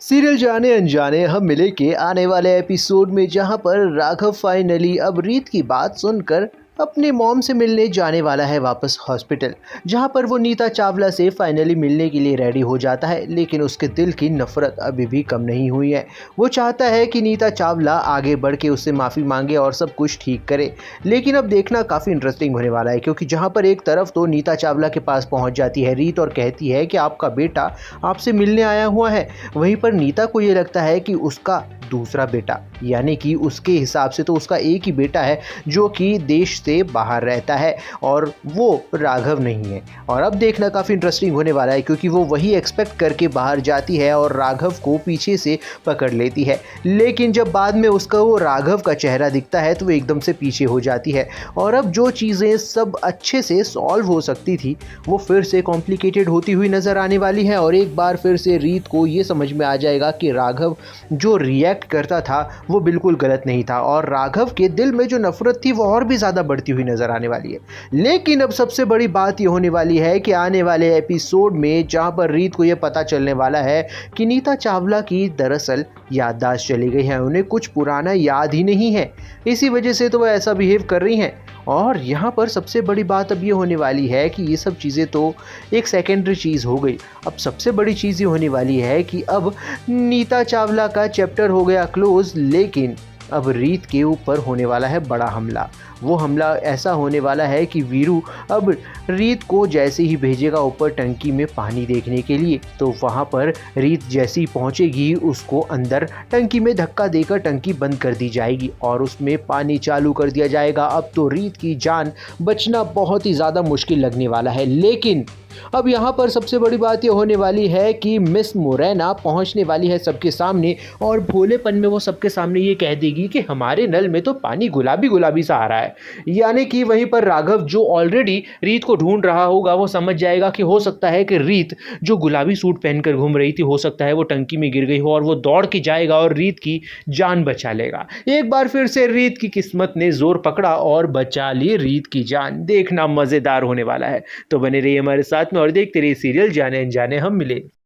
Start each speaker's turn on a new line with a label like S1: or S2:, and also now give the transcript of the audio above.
S1: Serial जाने अनजाने हम मिले के आने वाले एपिसोड में जहां पर राघव फाइनली अब रीत की बात सुनकर अपनी मॉम से मिलने जाने वाला है वापस हॉस्पिटल, जहां पर वो नीता चावला से फाइनली मिलने के लिए रेडी हो जाता है। लेकिन उसके दिल की नफरत अभी भी कम नहीं हुई है। वो चाहता है कि नीता चावला आगे बढ़ के उससे माफ़ी मांगे और सब कुछ ठीक करे। लेकिन अब देखना काफ़ी इंटरेस्टिंग होने वाला है, क्योंकि जहां पर एक तरफ तो नीता चावला के पास पहुंच जाती है रीत और कहती है कि आपका बेटा आपसे मिलने आया हुआ है, वहीं पर नीता को ये लगता है कि उसका दूसरा बेटा, यानी कि उसके हिसाब से तो उसका एक ही बेटा है जो कि देश से बाहर रहता है और वो राघव नहीं है। और अब देखना काफ़ी इंटरेस्टिंग होने वाला है, क्योंकि वो वही एक्सपेक्ट करके बाहर जाती है और राघव को पीछे से पकड़ लेती है। लेकिन जब बाद में उसका वो राघव का चेहरा दिखता है तो वो एकदम से पीछे हो जाती है। और अब जो चीज़ें सब अच्छे से सॉल्व हो सकती थी वो फिर से कॉम्प्लिकेटेड होती हुई नज़र आने वाली है। और एक बार फिर से रीत को ये समझ में आ जाएगा कि राघव जो रिएक्ट करता था वो बिल्कुल गलत नहीं था, और राघव के दिल में जो नफरत थी वो और भी ज़्यादा बढ़ती हुई नजर आने वाली है। लेकिन अब सबसे बड़ी बात ये होने वाली है कि आने वाले एपिसोड में जहां पर रीत को ये पता चलने वाला है कि नीता चावला की दरअसल याददाश्त चली गई है, उन्हें कुछ पुराना याद ही नहीं है, इसी वजह से तो वो ऐसा बिहेव कर रही हैं। और यहाँ पर सबसे बड़ी बात अब ये होने वाली है कि ये सब चीज़ें तो एक सेकेंडरी चीज़ हो गई। अब सबसे बड़ी चीज़ ये होने वाली है कि अब नीता चावला का चैप्टर हो गया क्लोज, लेकिन अब रीत के ऊपर होने वाला है बड़ा हमला। वो हमला ऐसा होने वाला है कि वीरू अब रीत को जैसे ही भेजेगा ऊपर टंकी में पानी देखने के लिए, तो वहाँ पर रीत जैसी पहुँचेगी उसको अंदर टंकी में धक्का देकर टंकी बंद कर दी जाएगी और उसमें पानी चालू कर दिया जाएगा। अब तो रीत की जान बचना बहुत ही ज़्यादा मुश्किल लगने वाला है। लेकिन अब यहाँ पर सबसे बड़ी बात ये होने वाली है कि मिस मोरेना पहुँचने वाली है सबके सामने, और भोलेपन में वो सबके सामने ये कह देगी कि हमारे नल में तो पानी गुलाबी गुलाबी सा आ रहा है। यानी कि वहीं पर राघव जो ऑलरेडी रीत को ढूंढ रहा होगा वो समझ जाएगा कि हो सकता है कि रीत जो गुलाबी सूट पहनकर घूम रही थी, हो सकता है वो टंकी में गिर गई हो, और वो दौड़ के जाएगा और रीत की जान बचा लेगा। एक बार फिर से रीत की किस्मत ने जोर पकड़ा और बचा ली रीत की जान। देखना मजेदार होने वाला है, तो बने रहिए हमारे साथ में और देखते रहिए सीरियल जाने अनजाने हम मिले।